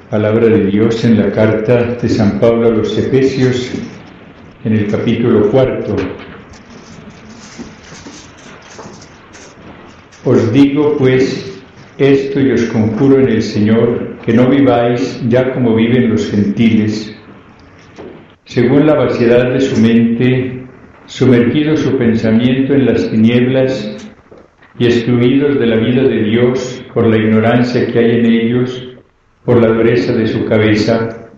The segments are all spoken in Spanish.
Palabra de Dios en la carta de San Pablo a los Efesios, en el capítulo 4. Os digo, pues, esto y os conjuro en el Señor, que no viváis ya como viven los gentiles, según la vaciedad de su mente, sumergido su pensamiento en las tinieblas y excluidos de la vida de Dios por la ignorancia que hay en ellos, por la dureza de su cabeza,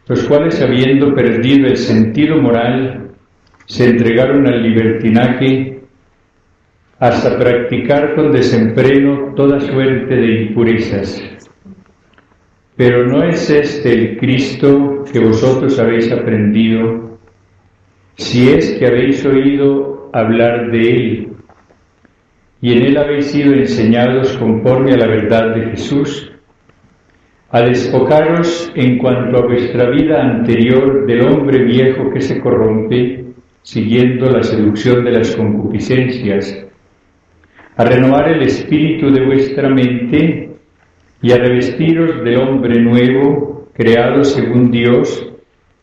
los cuales, habiendo perdido el sentido moral, se entregaron al libertinaje hasta practicar con desenfreno toda suerte de impurezas. Pero no es este el Cristo que vosotros habéis aprendido, si es que habéis oído hablar de Él, y en Él habéis sido enseñados conforme a la verdad de Jesús, a despojaros en cuanto a vuestra vida anterior del hombre viejo que se corrompe, siguiendo la seducción de las concupiscencias, a renovar el espíritu de vuestra mente y a revestiros del hombre nuevo, creado según Dios,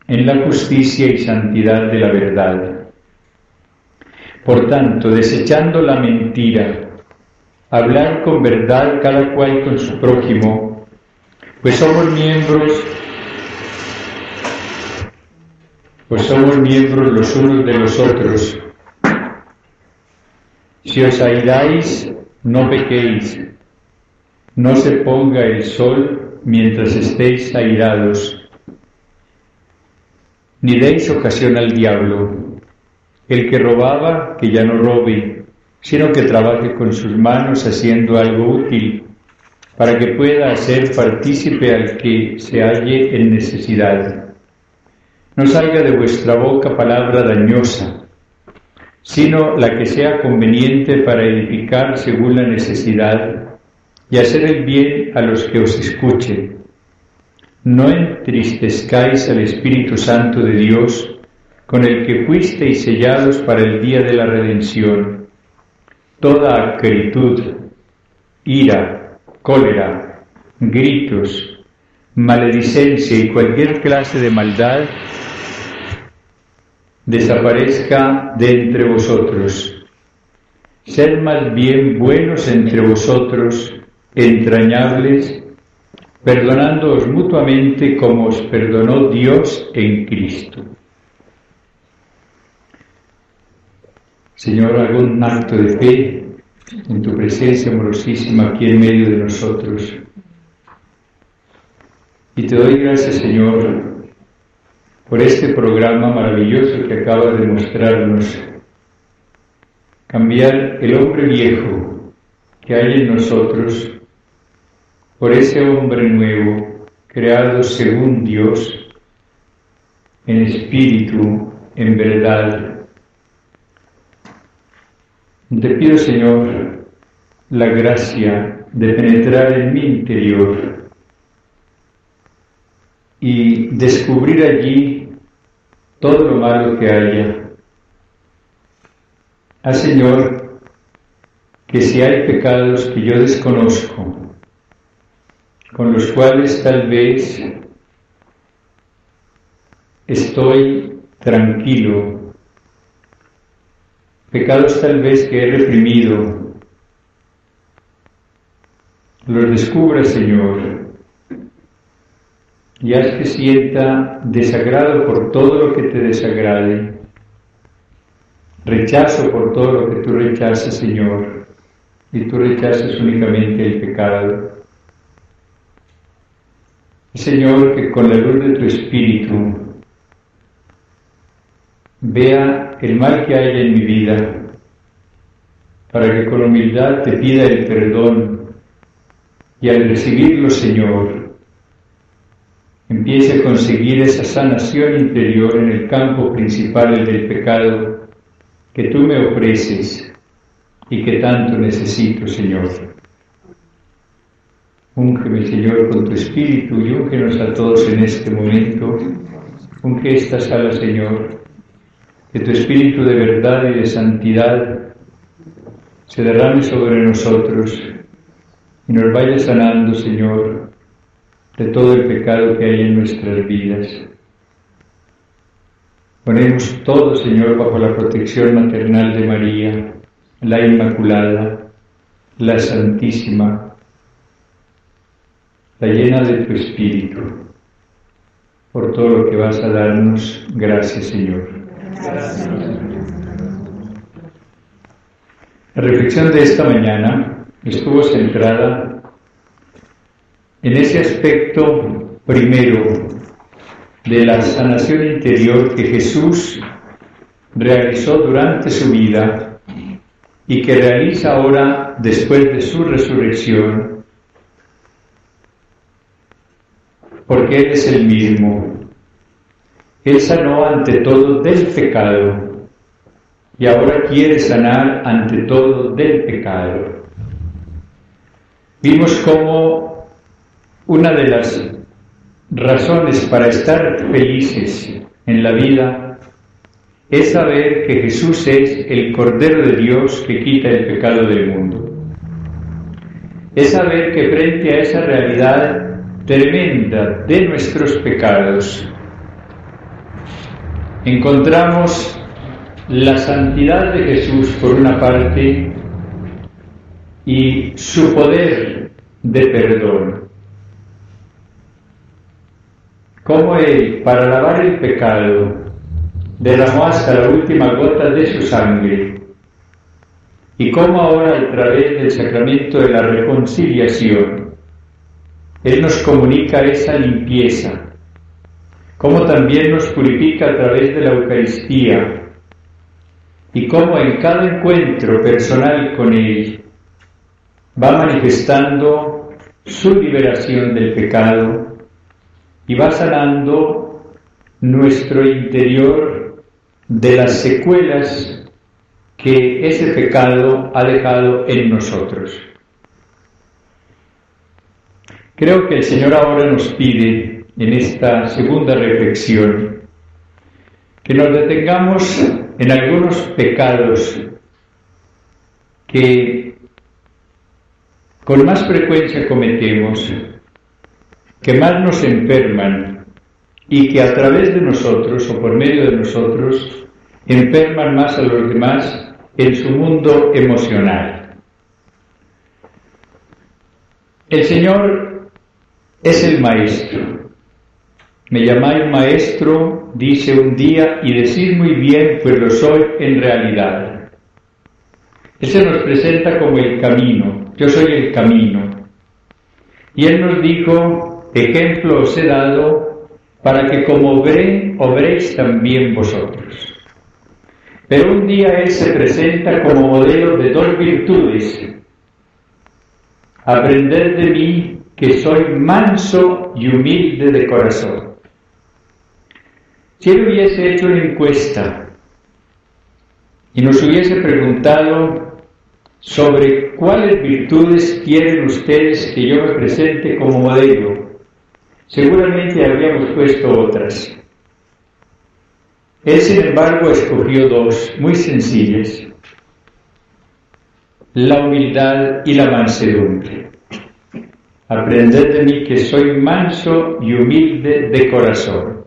en la justicia y santidad de la verdad. Por tanto, desechando la mentira, hablar con verdad cada cual con su prójimo, pues somos miembros los unos de los otros. Si os airáis, no pequéis, no se ponga el sol mientras estéis airados, ni deis ocasión al diablo. El que robaba, que ya no robe, sino que trabaje con sus manos haciendo algo útil, para que pueda hacer partícipe al que se halle en necesidad. No salga de vuestra boca palabra dañosa, sino la que sea conveniente para edificar según la necesidad y hacer el bien a los que os escuchen. No entristezcáis al Espíritu Santo de Dios, con el que fuisteis sellados para el día de la redención. Toda acritud, ira, cólera, gritos, maledicencia y cualquier clase de maldad desaparezca de entre vosotros. Sed más bien buenos entre vosotros, entrañables, perdonándoos mutuamente como os perdonó Dios en Cristo. Señor, hago un acto de fe en tu presencia amorosísima aquí en medio de nosotros. Y te doy gracias, Señor, por este programa maravilloso que acabas de mostrarnos. Cambiar el hombre viejo que hay en nosotros por ese hombre nuevo, creado según Dios, en espíritu, en verdad. Te pido, Señor, la gracia de penetrar en mi interior y descubrir allí todo lo malo que haya. Haz, Señor, que si hay pecados que yo desconozco, con los cuales tal vez estoy tranquilo, pecados tal vez que he reprimido, los descubra, Señor, y haz que sienta desagrado por todo lo que te desagrade, rechazo por todo lo que tú rechazas, Señor, y tú rechazas únicamente el pecado. Señor, que con la luz de tu Espíritu vea el mal que hay en mi vida, para que con humildad te pida el perdón y al recibirlo, Señor, empiece a conseguir esa sanación interior en el campo principal, el del pecado, que tú me ofreces y que tanto necesito, Señor. Úngeme, Señor, con tu Espíritu y úngenos a todos en este momento. Unge esta sala, Señor, que tu Espíritu de verdad y de santidad se derrame sobre nosotros y nos vaya sanando, Señor, de todo el pecado que hay en nuestras vidas. Ponemos todo, Señor, bajo la protección maternal de María, la Inmaculada, la Santísima, la llena de tu Espíritu. Por todo lo que vas a darnos, gracias, Señor. Gracias. La reflexión de esta mañana estuvo centrada en ese aspecto primero de la sanación interior que Jesús realizó durante su vida y que realiza ahora después de su resurrección, porque Él es el mismo. Él sanó ante todo del pecado y ahora quiere sanar ante todo del pecado. Vimos cómo una de las razones para estar felices en la vida es saber que Jesús es el Cordero de Dios que quita el pecado del mundo. Es saber que frente a esa realidad tremenda de nuestros pecados encontramos la santidad de Jesús por una parte y su poder de perdón. Cómo Él, para lavar el pecado, derramó hasta la última gota de su sangre, y cómo ahora, a través del sacramento de la reconciliación, Él nos comunica esa limpieza, cómo también nos purifica a través de la Eucaristía, y cómo en cada encuentro personal con Él va manifestando su liberación del pecado y va sanando nuestro interior de las secuelas que ese pecado ha dejado en nosotros. Creo que el Señor ahora nos pide, en esta segunda reflexión, que nos detengamos en algunos pecados que con más frecuencia cometemos, que más nos enferman y que a través de nosotros o por medio de nosotros enferman más a los demás en su mundo emocional. El Señor es el Maestro. Me llamáis Maestro, dice un día, y decid muy bien, pues lo soy en realidad. Él se nos presenta como el camino. Yo soy el camino. Y Él nos dijo, ejemplo os he dado, para que como obré, obréis también vosotros. Pero un día Él se presenta como modelo de dos virtudes. Aprended de mí, que soy manso y humilde de corazón. Si Él hubiese hecho una encuesta y nos hubiese preguntado sobre cuáles virtudes quieren ustedes que yo me presente como modelo, seguramente habríamos puesto otras. Él, sin embargo, escogió dos muy sencillas: la humildad y la mansedumbre. Aprended de mí, que soy manso y humilde de corazón.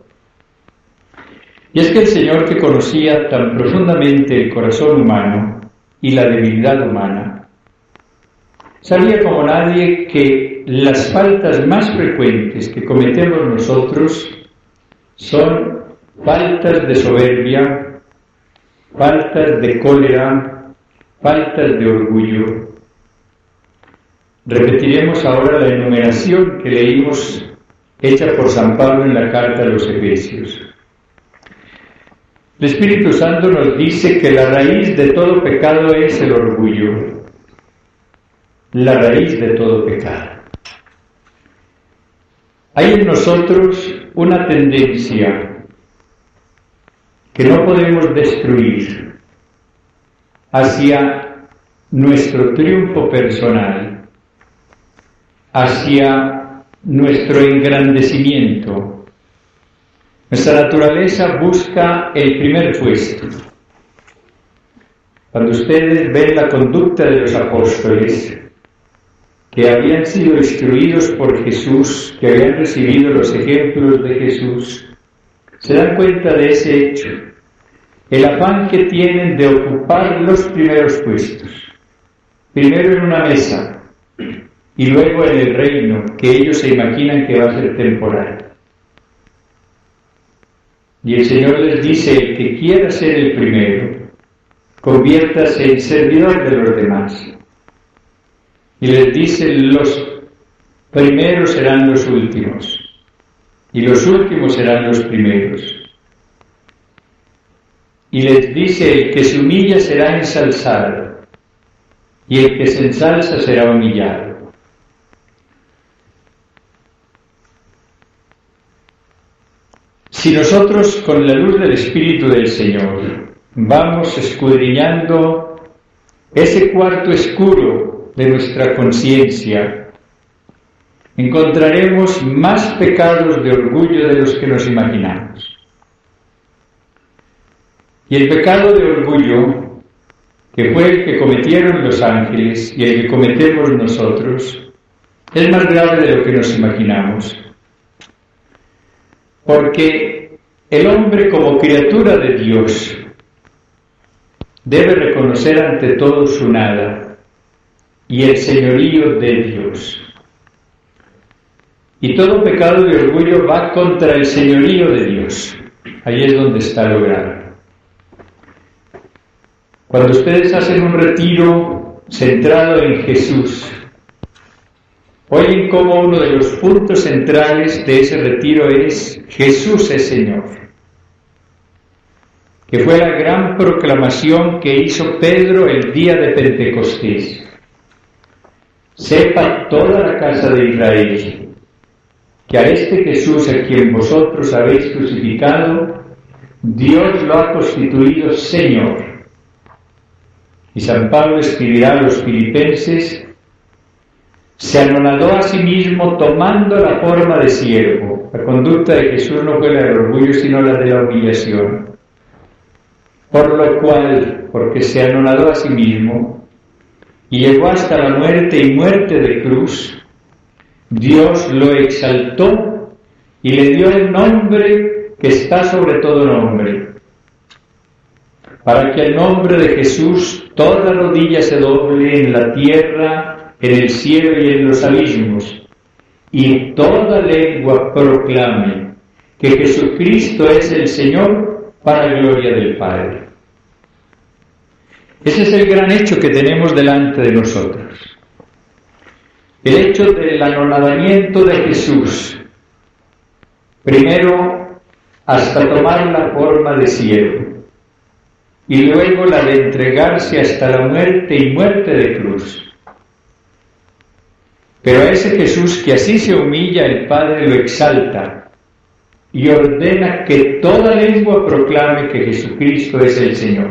Y es que el Señor, que conocía tan profundamente el corazón humano y la debilidad humana, sabía como nadie que las faltas más frecuentes que cometemos nosotros son faltas de soberbia, faltas de cólera, faltas de orgullo. Repetiremos ahora la enumeración que leímos hecha por San Pablo en la carta a los Efesios. El Espíritu Santo nos dice que la raíz de todo pecado es el orgullo. La raíz de todo pecado. Hay en nosotros una tendencia que no podemos destruir hacia nuestro triunfo personal, hacia nuestro engrandecimiento. Nuestra naturaleza busca el primer puesto. Cuando ustedes ven la conducta de los apóstoles, que habían sido instruidos por Jesús, que habían recibido los ejemplos de Jesús, se dan cuenta de ese hecho, el afán que tienen de ocupar los primeros puestos, primero en una mesa y luego en el reino que ellos se imaginan que va a ser temporal. Y el Señor les dice: el que quiera ser el primero, conviértase en servidor de los demás. Y les dice: los primeros serán los últimos, y los últimos serán los primeros. Y les dice: el que se humilla será ensalzado, y el que se ensalza será humillado. Si nosotros, con la luz del Espíritu del Señor, vamos escudriñando ese cuarto oscuro de nuestra conciencia, encontraremos más pecados de orgullo de los que nos imaginamos. Y el pecado de orgullo, que fue el que cometieron los ángeles y el que cometemos nosotros, es más grave de lo que nos imaginamos. Porque el hombre, como criatura de Dios, debe reconocer ante todo su nada y el señorío de Dios. Y todo pecado de orgullo va contra el señorío de Dios. Ahí es donde está lo grave. Cuando ustedes hacen un retiro centrado en Jesús, oyen cómo uno de los puntos centrales de ese retiro es: Jesús es Señor. Que fue la gran proclamación que hizo Pedro el día de Pentecostés. Sepa toda la casa de Israel que a este Jesús a quien vosotros habéis crucificado, Dios lo ha constituido Señor. Y San Pablo escribirá a los filipenses: se anonadó a sí mismo tomando la forma de siervo. La conducta de Jesús no fue la del orgullo, sino la de la humillación. Por lo cual, porque se anonadó a sí mismo y llegó hasta la muerte y muerte de cruz, Dios lo exaltó y le dio el nombre que está sobre todo nombre, para que al nombre de Jesús toda rodilla se doble en la tierra, en el cielo y en los abismos, y toda lengua proclame que Jesucristo es el Señor, para gloria del Padre. Ese es el gran hecho que tenemos delante de nosotros. El hecho del anonadamiento de Jesús, primero hasta tomar la forma de siervo, y luego la de entregarse hasta la muerte y muerte de cruz. Pero a ese Jesús que así se humilla, el Padre lo exalta y ordena que toda lengua proclame que Jesucristo es el Señor.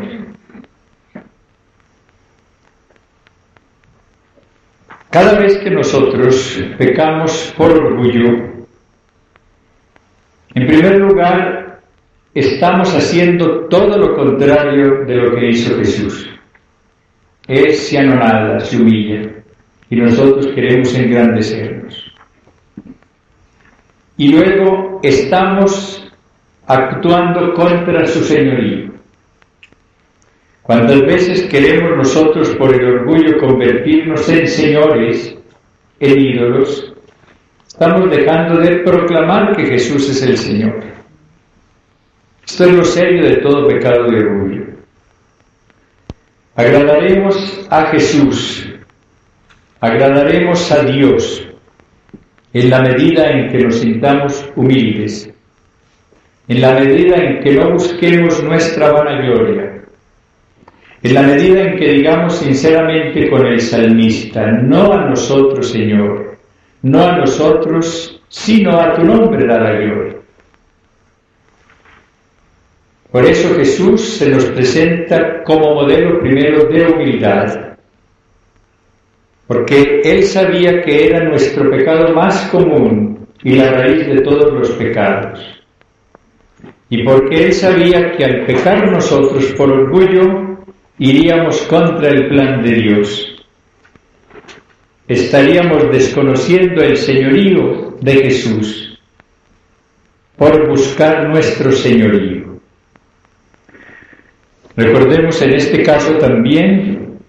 Cada vez que nosotros pecamos por orgullo, en primer lugar, estamos haciendo todo lo contrario de lo que hizo Jesús. Él se anonada, se humilla, y nosotros queremos engrandecernos. Y luego estamos actuando contra su señorío. ¿Cuántas veces queremos nosotros por el orgullo convertirnos en señores, en ídolos? Estamos dejando de proclamar que Jesús es el Señor. Esto es lo serio de todo pecado de orgullo. Agradaremos a Jesús, agradaremos a Dios en la medida en que nos sintamos humildes, en la medida en que no busquemos nuestra vanagloria, en la medida en que digamos sinceramente con el salmista: no a nosotros, Señor, no a nosotros, sino a tu nombre da la gloria. Por eso Jesús se nos presenta como modelo primero de humildad, porque Él sabía que era nuestro pecado más común y la raíz de todos los pecados. Y porque Él sabía que al pecar nosotros por orgullo, iríamos contra el plan de Dios. estaríamos desconociendo el señorío de Jesús por buscar nuestro señorío. Recordemos en este caso también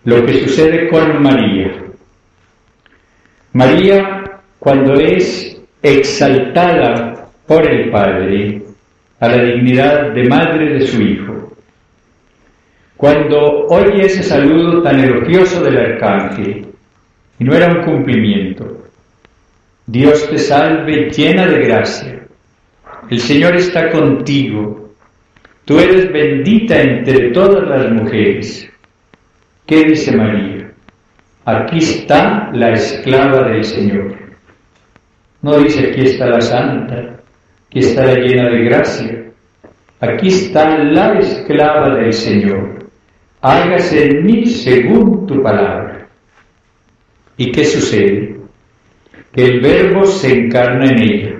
lo que sucede con María. María, cuando es exaltada por el Padre a la dignidad de madre de su Hijo, cuando oye ese saludo tan elogioso del arcángel, y no era un cumplimiento: Dios te salve, llena de gracia, el Señor está contigo, tú eres bendita entre todas las mujeres. ¿Qué dice María? Aquí está la esclava del Señor. No dice aquí está la santa, aquí está la llena de gracia. Aquí está la esclava del Señor. Hágase en mí según tu palabra. ¿Y qué sucede? Que el Verbo se encarna en ella.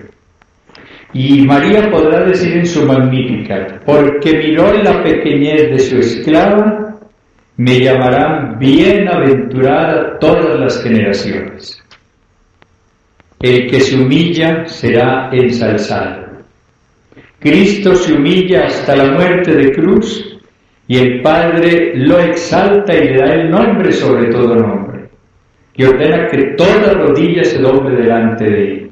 Y María podrá decir en su Magnificat: porque miró la pequeñez de su esclava, me llamarán bienaventurada todas las generaciones. El que se humilla será ensalzado. Cristo se humilla hasta la muerte de cruz, y el Padre lo exalta y le da el nombre sobre todo nombre, y ordena que toda rodilla se doble delante de él.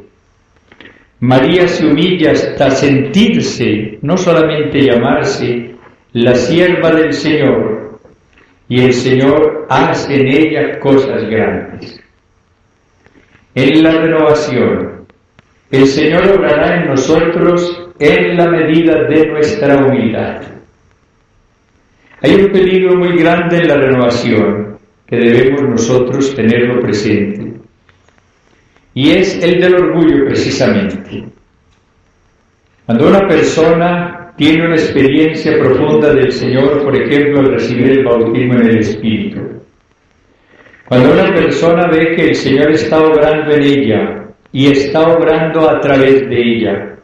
María se humilla hasta sentirse, no solamente llamarse, la sierva del Señor, y el Señor hace en ella cosas grandes. En la renovación, el Señor obrará en nosotros en la medida de nuestra humildad. Hay un peligro muy grande en la renovación que debemos nosotros tenerlo presente, y es el del orgullo precisamente. Cuando una persona tiene una experiencia profunda del Señor, por ejemplo, al recibir el bautismo en el Espíritu, cuando una persona ve que el Señor está obrando en ella y está obrando a través de ella,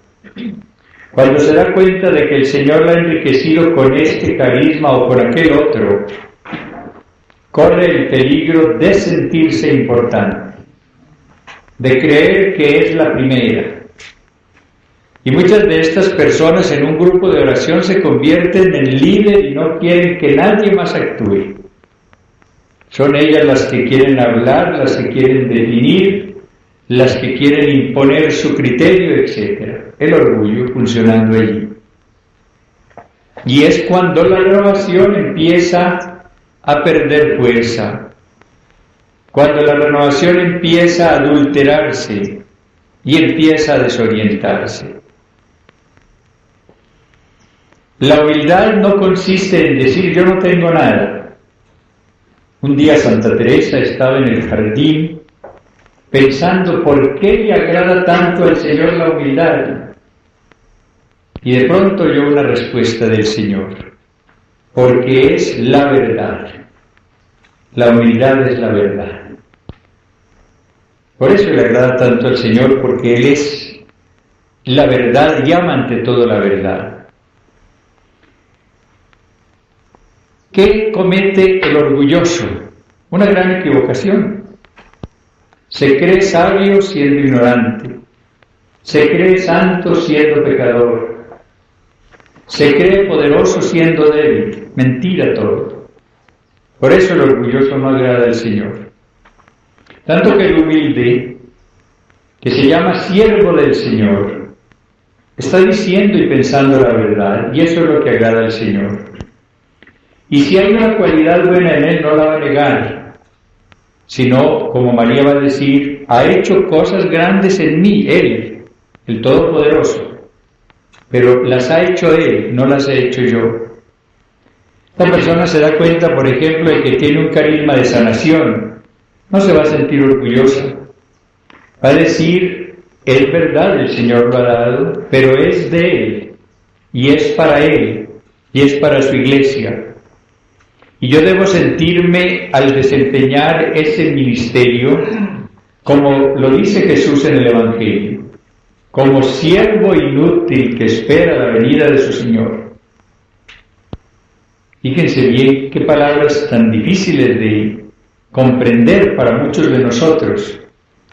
cuando se da cuenta de que el Señor la ha enriquecido con este carisma o con aquel otro, corre el peligro de sentirse importante, de creer que es la primera. Y muchas de estas personas en un grupo de oración se convierten en líder y no quieren que nadie más actúe. Son ellas las que quieren hablar, las que quieren definir, las que quieren imponer su criterio, etc. El orgullo funcionando allí. Y es cuando la renovación empieza a perder fuerza, cuando la renovación empieza a adulterarse y empieza a desorientarse. La humildad no consiste en decir yo no tengo nada. Un día Santa Teresa estaba en el jardín pensando por qué le agrada tanto al Señor la humildad. Y de pronto oyó una respuesta del Señor: porque es la verdad. La humildad es la verdad. Por eso le agrada tanto al Señor, porque Él es la verdad y ama ante todo la verdad. ¿Qué comete el orgulloso? Una gran equivocación. Se cree sabio siendo ignorante. Se cree santo siendo pecador. Se cree poderoso siendo débil. Mentira todo. Por eso el orgulloso no agrada al Señor. Tanto que el humilde, que se llama siervo del Señor, está diciendo y pensando la verdad, y eso es lo que agrada al Señor. Y si hay una cualidad buena en él, no la va a negar, sino, como María va a decir, ha hecho cosas grandes en mí, Él, el Todopoderoso, pero las ha hecho Él, no las he hecho yo. Esta persona se da cuenta, por ejemplo, de que tiene un carisma de sanación, no se va a sentir orgullosa, va a decir, es verdad, el Señor lo ha dado, pero es de Él, y es para Él, y es para su iglesia. Y yo debo sentirme, al desempeñar ese ministerio, como lo dice Jesús en el Evangelio, como siervo inútil que espera la venida de su Señor. Fíjense bien qué palabras tan difíciles comprender para muchos de nosotros.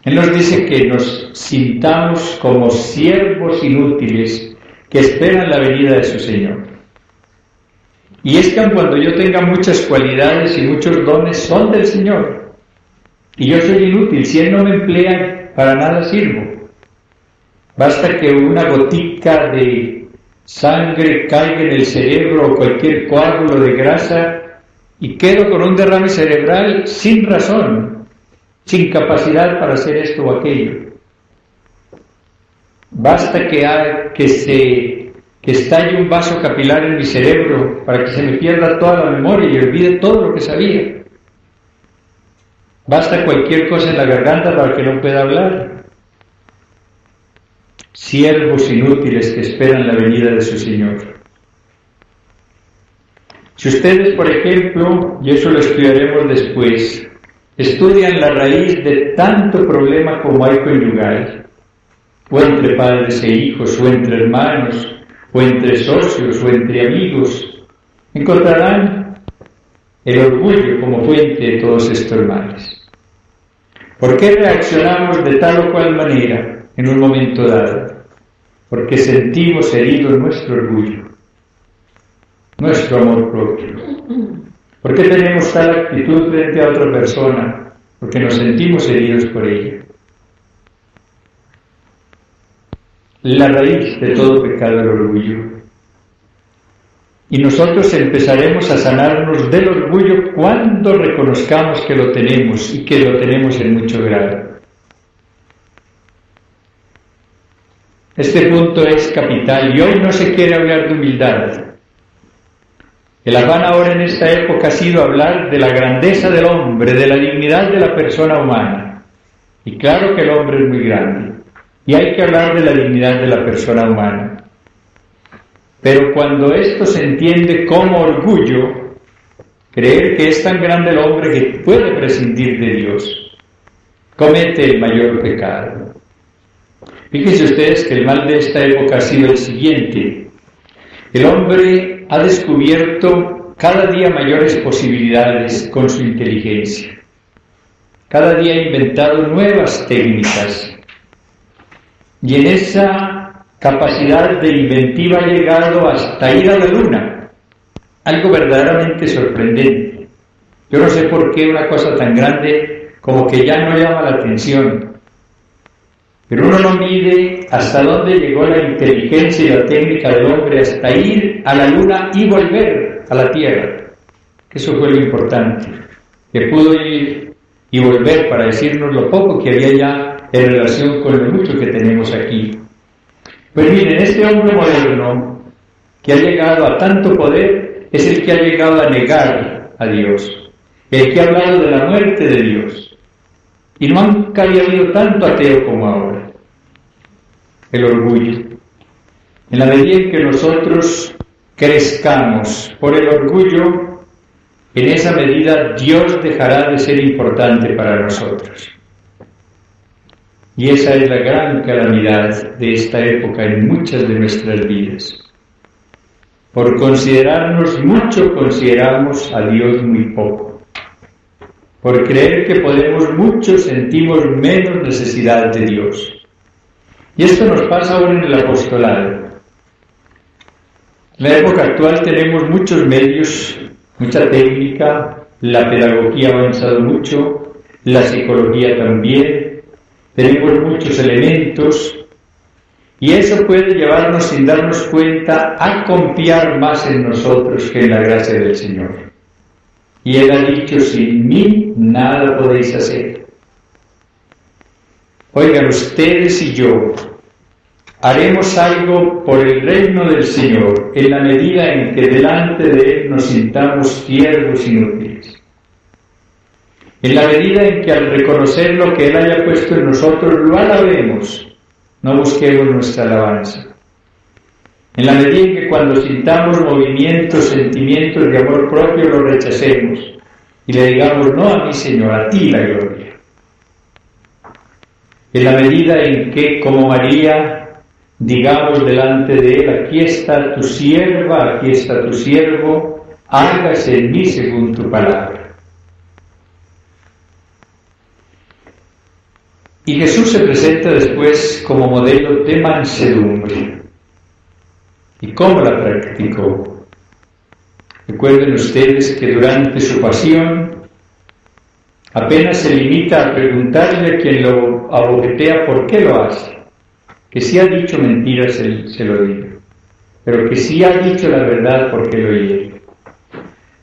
Él nos dice que nos sintamos como siervos inútiles que esperan la venida de su Señor. Y es que aun cuando yo tenga muchas cualidades y muchos dones, son del Señor. Y yo soy inútil. Si Él no me emplea, para nada sirvo. Basta que una gotica de sangre caiga en el cerebro o cualquier coágulo de grasa y quedo con un derrame cerebral sin razón, sin capacidad para hacer esto o aquello. Basta que estalle un vaso capilar en mi cerebro para que se me pierda toda la memoria y olvide todo lo que sabía. Basta cualquier cosa en la garganta para que no pueda hablar. Siervos inútiles que esperan la venida de su Señor. Si ustedes, por ejemplo, y eso lo estudiaremos después, estudian la raíz de tanto problema como hay conyugal, o entre padres e hijos, o entre hermanos, o entre socios, o entre amigos, encontrarán el orgullo como fuente de todos estos males. ¿Por qué reaccionamos de tal o cual manera en un momento dado? Porque sentimos herido nuestro orgullo, nuestro amor propio. ¿Por qué tenemos tal actitud frente a otra persona? Porque nos sentimos heridos por ella. La raíz de todo pecado es el orgullo. Y nosotros empezaremos a sanarnos del orgullo cuando reconozcamos que lo tenemos y que lo tenemos en mucho grado. Este punto es capital y hoy no se quiere hablar de humildad. El afán ahora en esta época ha sido hablar de la grandeza del hombre, de la dignidad de la persona humana. Y claro que el hombre es muy grande. Y hay que hablar de la dignidad de la persona humana. Pero cuando esto se entiende como orgullo, creer que es tan grande el hombre que puede prescindir de Dios, comete el mayor pecado. Fíjense ustedes que el mal de esta época ha sido el siguiente. El hombre ha descubierto cada día mayores posibilidades con su inteligencia. Cada día ha inventado nuevas técnicas. Y en esa capacidad de inventiva ha llegado hasta ir a la luna. Algo verdaderamente sorprendente. Yo no sé por qué una cosa tan grande como que ya no llama la atención. Pero uno no mide hasta dónde llegó la inteligencia y la técnica del hombre hasta ir a la luna y volver a la Tierra. Que eso fue lo importante. Que pudo ir y volver para decirnos lo poco que había ya en relación con lo mucho que tenemos aquí. Pues miren, este hombre moderno que ha llegado a tanto poder es el que ha llegado a negar a Dios, el que ha hablado de la muerte de Dios. Y nunca había habido tanto ateo como ahora. El orgullo. En la medida en que nosotros crezcamos por el orgullo, en esa medida Dios dejará de ser importante para nosotros. Y esa es la gran calamidad de esta época en muchas de nuestras vidas. Por considerarnos mucho, consideramos a Dios muy poco. Por creer que podemos mucho, sentimos menos necesidad de Dios. Y esto nos pasa ahora en el apostolado. En la época actual tenemos muchos medios, mucha técnica, la pedagogía ha avanzado mucho, la psicología también, tenemos muchos elementos, y eso puede llevarnos sin darnos cuenta a confiar más en nosotros que en la gracia del Señor. Y Él ha dicho, sin mí nada podéis hacer. Oigan, ustedes y yo haremos algo por el reino del Señor en la medida en que delante de Él nos sintamos siervos inútiles. En la medida en que al reconocer lo que Él haya puesto en nosotros lo alabemos, no busquemos nuestra alabanza. En la medida en que cuando sintamos movimientos, sentimientos de amor propio, lo rechacemos y le digamos, no a mí, Señor, a ti la gloria. En la medida en que, como María, digamos delante de Él, aquí está tu sierva, aquí está tu siervo, hágase en mí según tu palabra. Y Jesús se presenta después como modelo de mansedumbre. ¿Y cómo la practicó? Recuerden ustedes que durante su pasión apenas se limita a preguntarle a quien lo aboquetea por qué lo hace. Que si ha dicho mentiras se lo diga, pero que si ha dicho la verdad porque lo hiere.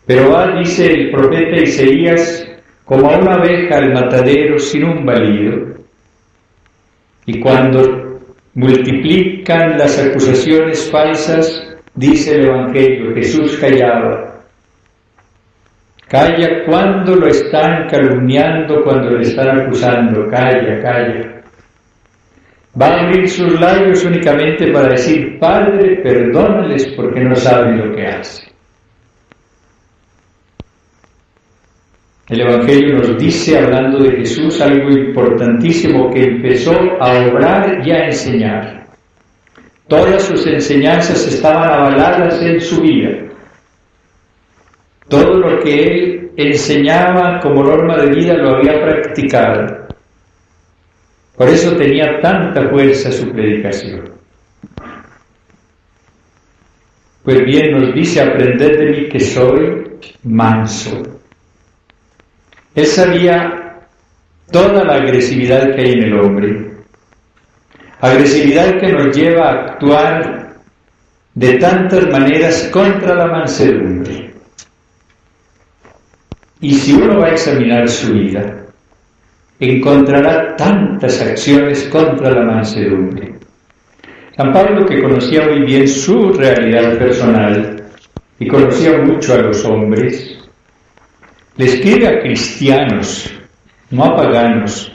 Pero va, dice el profeta Isaías, como a una oveja al matadero sin un balido. Y cuando multiplican las acusaciones falsas, dice el Evangelio, Jesús callaba. Calla cuando lo están calumniando, cuando le están acusando, calla, calla. Va a abrir sus labios únicamente para decir, Padre, perdónales porque no saben lo que hacen. El Evangelio nos dice, hablando de Jesús, algo importantísimo, que empezó a obrar y a enseñar. Todas sus enseñanzas estaban avaladas en su vida. Todo lo que él enseñaba como norma de vida lo había practicado. Por eso tenía tanta fuerza su predicación. Pues bien, nos dice, aprended de mí que soy manso. Él sabía toda la agresividad que hay en el hombre, agresividad que nos lleva a actuar de tantas maneras contra la mansedumbre. Y si uno va a examinar su vida, encontrará tantas acciones contra la mansedumbre. San Pablo, que conocía muy bien su realidad personal y conocía mucho a los hombres, le escribe a cristianos, no a paganos,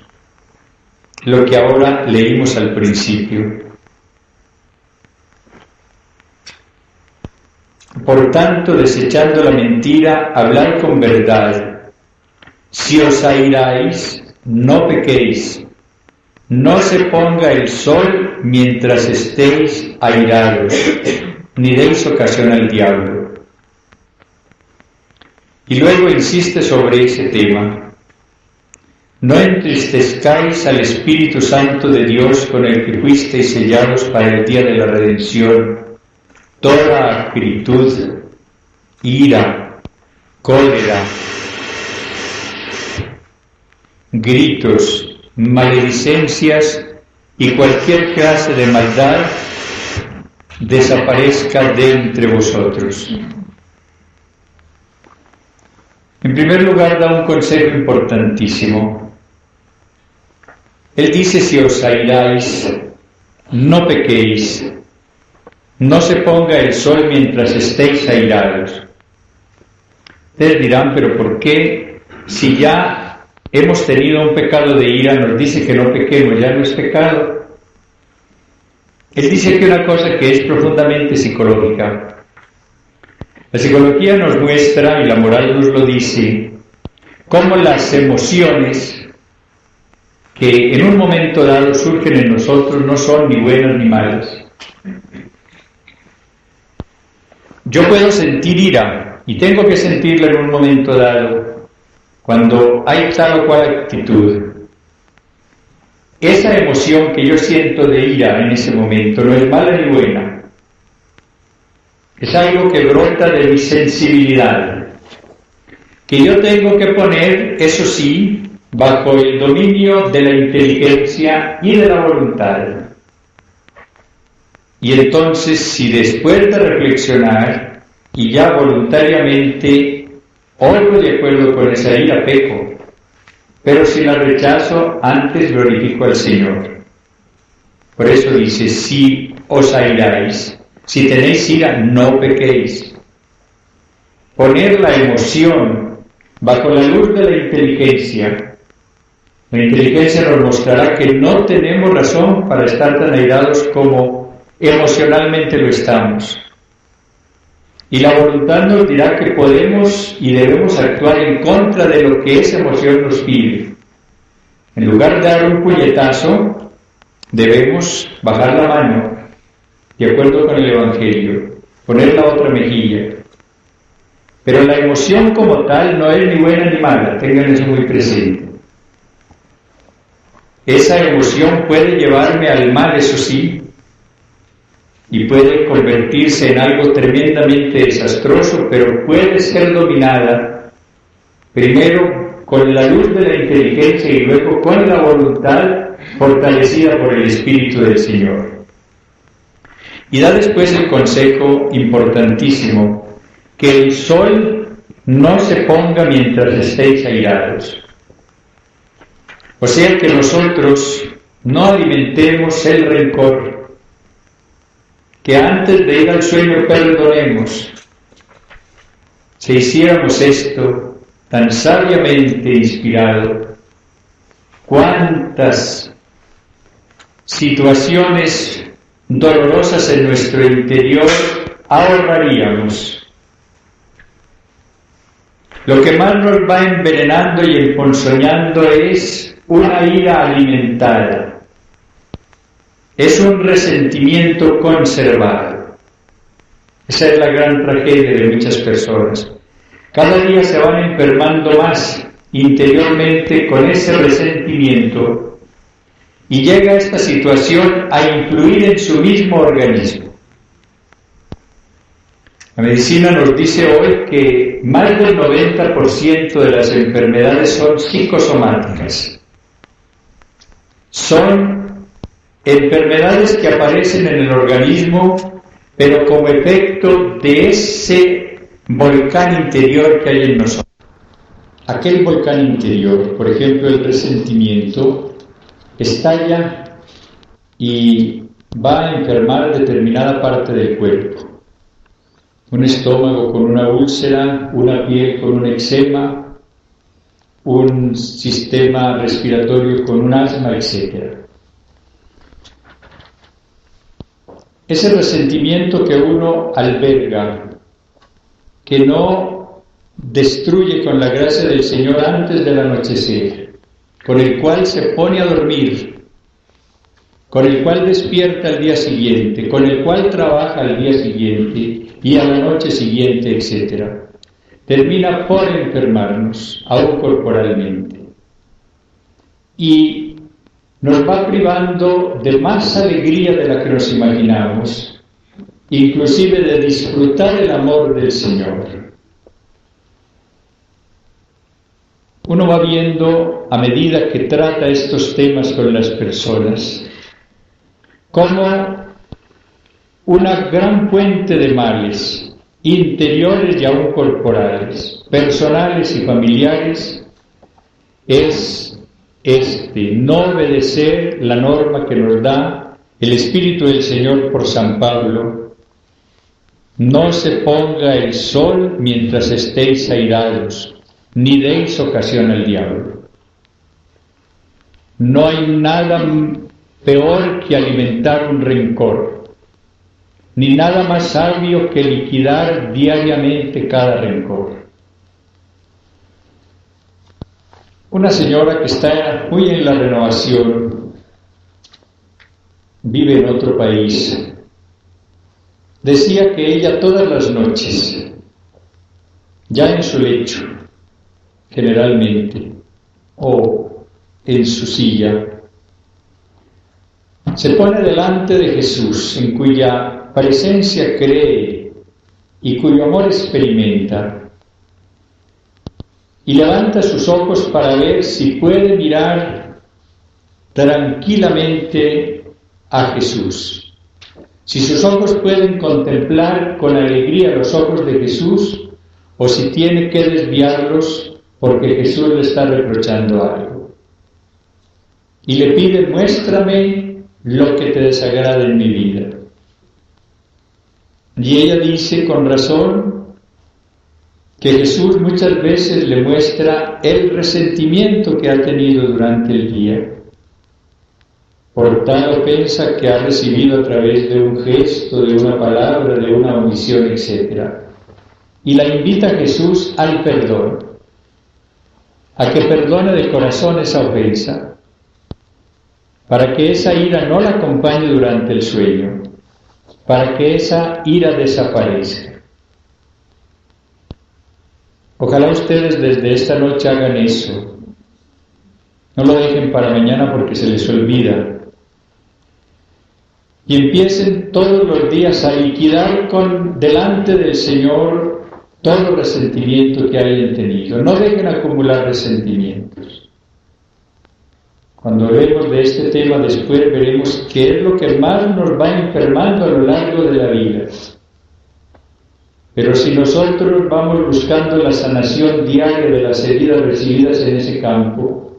lo que ahora leímos al principio. Por tanto, desechando la mentira, hablad con verdad. Si os airáis, no pequéis. No se ponga el sol mientras estéis airados, ni deis ocasión al diablo. Y luego insiste sobre ese tema. No entristezcáis al Espíritu Santo de Dios con el que fuisteis sellados para el día de la redención. Toda acritud, ira, cólera, gritos, maledicencias y cualquier clase de maldad desaparezca de entre vosotros. En primer lugar, da un consejo importantísimo. Él dice, si os airáis, no pequéis, no se ponga el sol mientras estéis airados. Ustedes dirán, pero ¿por qué? Si ya hemos tenido un pecado de ira, nos dice que no pequemos, ya no es pecado. Él dice que una cosa que es profundamente psicológica. La psicología nos muestra, y la moral nos lo dice, cómo las emociones que en un momento dado surgen en nosotros no son ni buenas ni malas. Yo puedo sentir ira, y tengo que sentirla en un momento dado, cuando hay tal o cual actitud. Esa emoción que yo siento de ira en ese momento no es mala ni buena. Es algo que brota de mi sensibilidad, que yo tengo que poner, eso sí, bajo el dominio de la inteligencia y de la voluntad. Y entonces, si después de reflexionar y ya voluntariamente oigo de acuerdo con esa ira, peco, pero si la rechazo, antes glorifico al Señor. Por eso dice, si os airáis, si tenéis ira, no pequéis. Poner la emoción bajo la luz de la inteligencia. La inteligencia nos mostrará que no tenemos razón para estar tan airados como emocionalmente lo estamos. Y la voluntad nos dirá que podemos y debemos actuar en contra de lo que esa emoción nos pide. En lugar de dar un puñetazo, debemos bajar la mano, de acuerdo con el Evangelio, poner la otra mejilla. Pero la emoción como tal no es ni buena ni mala, tengan eso muy presente. Esa emoción puede llevarme al mal, eso sí, y puede convertirse en algo tremendamente desastroso, pero puede ser dominada primero con la luz de la inteligencia y luego con la voluntad fortalecida por el Espíritu del Señor. Y da después el consejo importantísimo, que el sol no se ponga mientras estéis airados. O sea que nosotros no alimentemos el rencor, que antes de ir al sueño perdonemos. Si hiciéramos esto tan sabiamente inspirado, cuántas situaciones dolorosas en nuestro interior ahorraríamos. Lo que más nos va envenenando y emponzoñando es una ira alimentada, es un resentimiento conservado. Esa es la gran tragedia de muchas personas. Cada día se van enfermando más interiormente con ese resentimiento y llega esta situación a influir en su mismo organismo. La medicina nos dice hoy que más del 90% de las enfermedades son psicosomáticas. Son enfermedades que aparecen en el organismo, pero como efecto de ese volcán interior que hay en nosotros. Aquel volcán interior, por ejemplo, el resentimiento, estalla y va a enfermar determinada parte del cuerpo. Un estómago con una úlcera, una piel con un eczema, un sistema respiratorio con un asma, etc. Ese resentimiento que uno alberga, que no destruye con la gracia del Señor antes del anochecer, con el cual se pone a dormir, con el cual despierta al día siguiente, con el cual trabaja al día siguiente y a la noche siguiente, etc., termina por enfermarnos, aún corporalmente. Y nos va privando de más alegría de la que nos imaginamos, inclusive de disfrutar el amor del Señor. Uno va viendo, a medida que trata estos temas con las personas, como una gran fuente de males, interiores y aún corporales, personales y familiares, es no obedecer la norma que nos da el Espíritu del Señor por San Pablo. No se ponga el sol mientras estéis airados, ni deis ocasión al diablo. No hay nada peor que alimentar un rencor, ni nada más sabio que liquidar diariamente cada rencor. Una señora que está muy en la renovación, vive en otro país, decía que ella todas las noches, ya en su lecho, generalmente, o en su silla, se pone delante de Jesús, en cuya presencia cree y cuyo amor experimenta, y levanta sus ojos para ver si puede mirar tranquilamente a Jesús. Si sus ojos pueden contemplar con alegría los ojos de Jesús, o si tiene que desviarlos porque Jesús le está reprochando algo. Y le pide: muéstrame lo que te desagrada en mi vida. Y ella dice con razón que Jesús muchas veces le muestra el resentimiento que ha tenido durante el día por tal ofensa que ha recibido a través de un gesto, de una palabra, de una omisión, etc. Y la invita a Jesús al perdón, a que perdone de corazón esa ofensa, para que esa ira no la acompañe durante el sueño, para que esa ira desaparezca. Ojalá ustedes desde esta noche hagan eso, No lo dejen para mañana porque se les olvida. Y empiecen todos los días a liquidar delante del Señor todo resentimiento que hayan tenido. No dejen acumular resentimientos. Cuando hablemos de este tema después veremos qué es lo que más nos va enfermando a lo largo de la vida. Pero si nosotros vamos buscando la sanación diaria de las heridas recibidas en ese campo,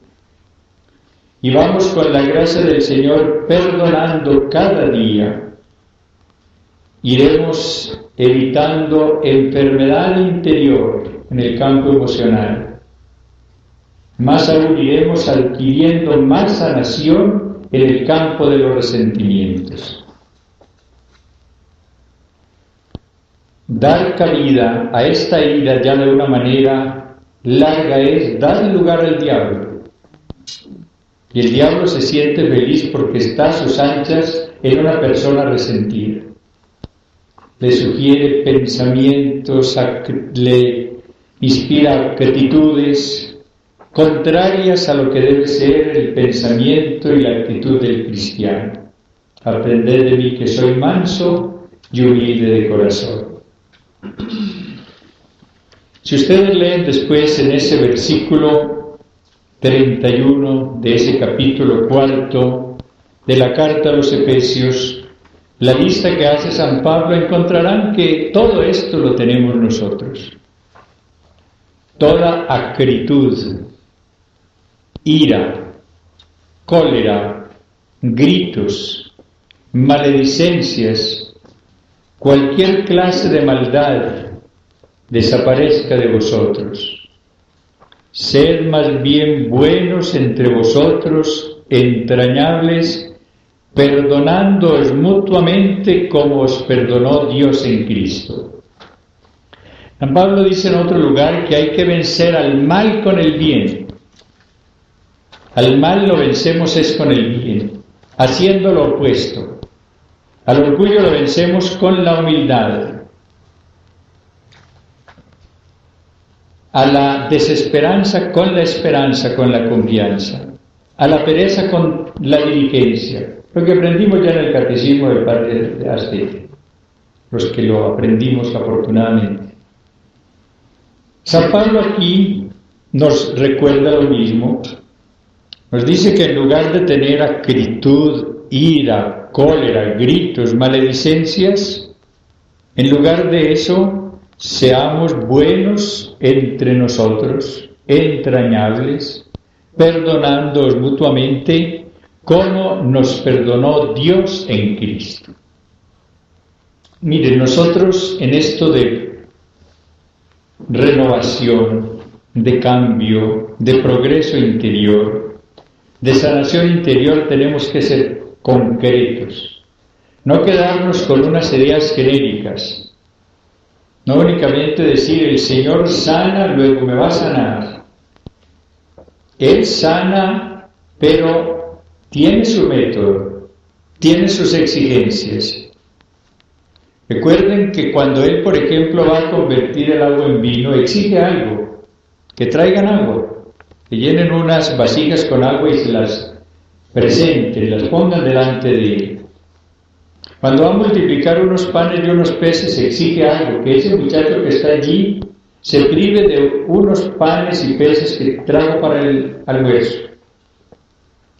y vamos con la gracia del Señor perdonando cada día, iremos evitando enfermedad interior en el campo emocional. Más aún iremos adquiriendo más sanación en el campo de los resentimientos. Dar cabida a esta ira ya de una manera larga es dar lugar al diablo. Y el diablo se siente feliz porque está a sus anchas en una persona resentida. Le sugiere pensamientos, le inspira actitudes contrarias a lo que debe ser el pensamiento y la actitud del cristiano. Aprended de mí que soy manso y humilde de corazón. Si ustedes leen después en ese versículo 31 de ese capítulo 4 de la carta a los Efesios, la lista que hace San Pablo, encontrarán que todo esto lo tenemos nosotros. Toda acritud, ira, cólera, gritos, maledicencias, cualquier clase de maldad desaparezca de vosotros. Sed más bien buenos entre vosotros, entrañables, perdonándoos mutuamente como os perdonó Dios en Cristo. San Pablo dice en otro lugar que hay que vencer al mal con el bien. Al mal lo vencemos es con el bien, haciendo lo opuesto. Al orgullo lo vencemos con la humildad. A la desesperanza con la esperanza, con la confianza. A la pereza con la diligencia. Lo que aprendimos ya en el catecismo del Padre Astete, los que lo aprendimos afortunadamente. San Pablo aquí nos recuerda lo mismo. Nos dice que en lugar de tener acritud, ira, cólera, gritos, maledicencias, en lugar de eso, seamos buenos entre nosotros, entrañables, perdonándoos mutuamente como nos perdonó Dios en Cristo. Miren, nosotros en esto de renovación, de cambio, de progreso interior, de sanación interior, tenemos que ser concretos, no quedarnos con unas ideas genéricas. No únicamente decir, el Señor sana, luego me va a sanar. Él sana, pero tiene su método, tiene sus exigencias. Recuerden que cuando Él, por ejemplo, va a convertir el agua en vino, exige algo, que traigan agua, que llenen unas vasijas con agua y se las presenten, las pongan delante de Él. Cuando va a multiplicar unos panes y unos peces, exige algo, que ese muchacho que está allí se prive de unos panes y peces que trajo para el almuerzo.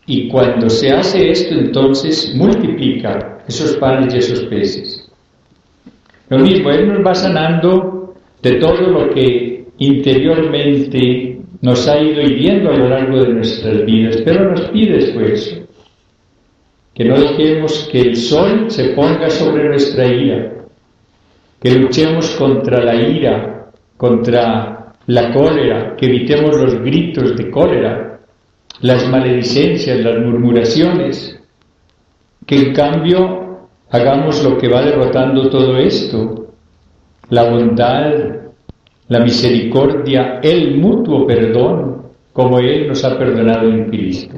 Y cuando se hace esto, entonces multiplica esos panes y esos peces. Lo mismo, Él nos va sanando de todo lo que interiormente nos ha ido hiriendo a lo largo de nuestras vidas, pero nos pide esfuerzo. Que no dejemos que el sol se ponga sobre nuestra ira, que luchemos contra la ira, contra la cólera, que evitemos los gritos de cólera, las maledicencias, las murmuraciones, que en cambio hagamos lo que va derrotando todo esto, la bondad, la misericordia, el mutuo perdón, como Él nos ha perdonado en Cristo.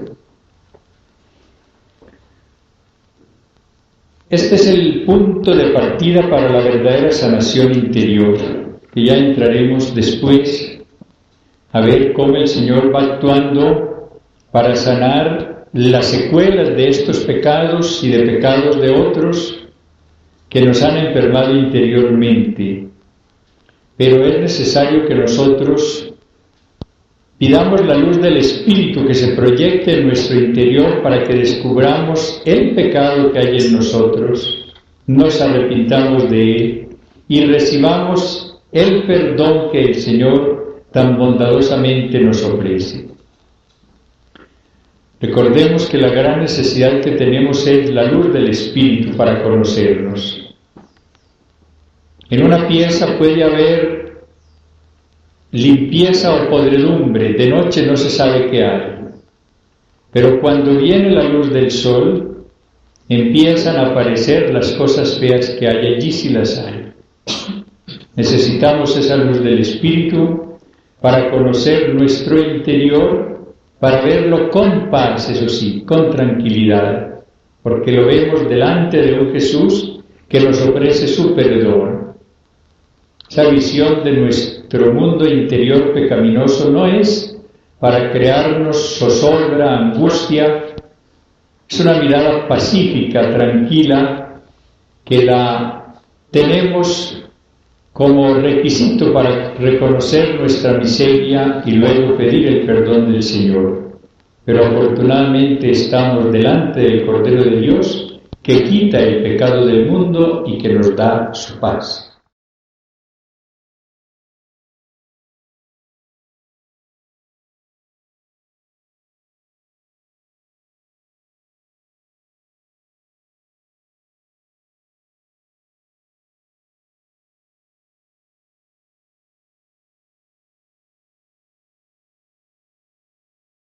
Este es el punto de partida para la verdadera sanación interior, que ya entraremos después a ver cómo el Señor va actuando para sanar las secuelas de estos pecados y de pecados de otros que nos han enfermado interiormente. Pero es necesario que nosotros pidamos la luz del Espíritu que se proyecte en nuestro interior para que descubramos el pecado que hay en nosotros, nos arrepintamos de él y recibamos el perdón que el Señor tan bondadosamente nos ofrece. Recordemos que la gran necesidad que tenemos es la luz del Espíritu para conocernos. En una pieza puede haber limpieza o podredumbre, de noche no se sabe qué hay. Pero cuando viene la luz del sol, empiezan a aparecer las cosas feas que hay, allí sí las hay. Necesitamos esa luz del Espíritu para conocer nuestro interior, para verlo con paz, eso sí, con tranquilidad, porque lo vemos delante de un Jesús que nos ofrece su perdón. Esa visión de nuestro mundo interior pecaminoso no es para crearnos zozobra, angustia, es una mirada pacífica, tranquila, que la tenemos como requisito para reconocer nuestra miseria y luego pedir el perdón del Señor. Pero afortunadamente estamos delante del Cordero de Dios que quita el pecado del mundo y que nos da su paz.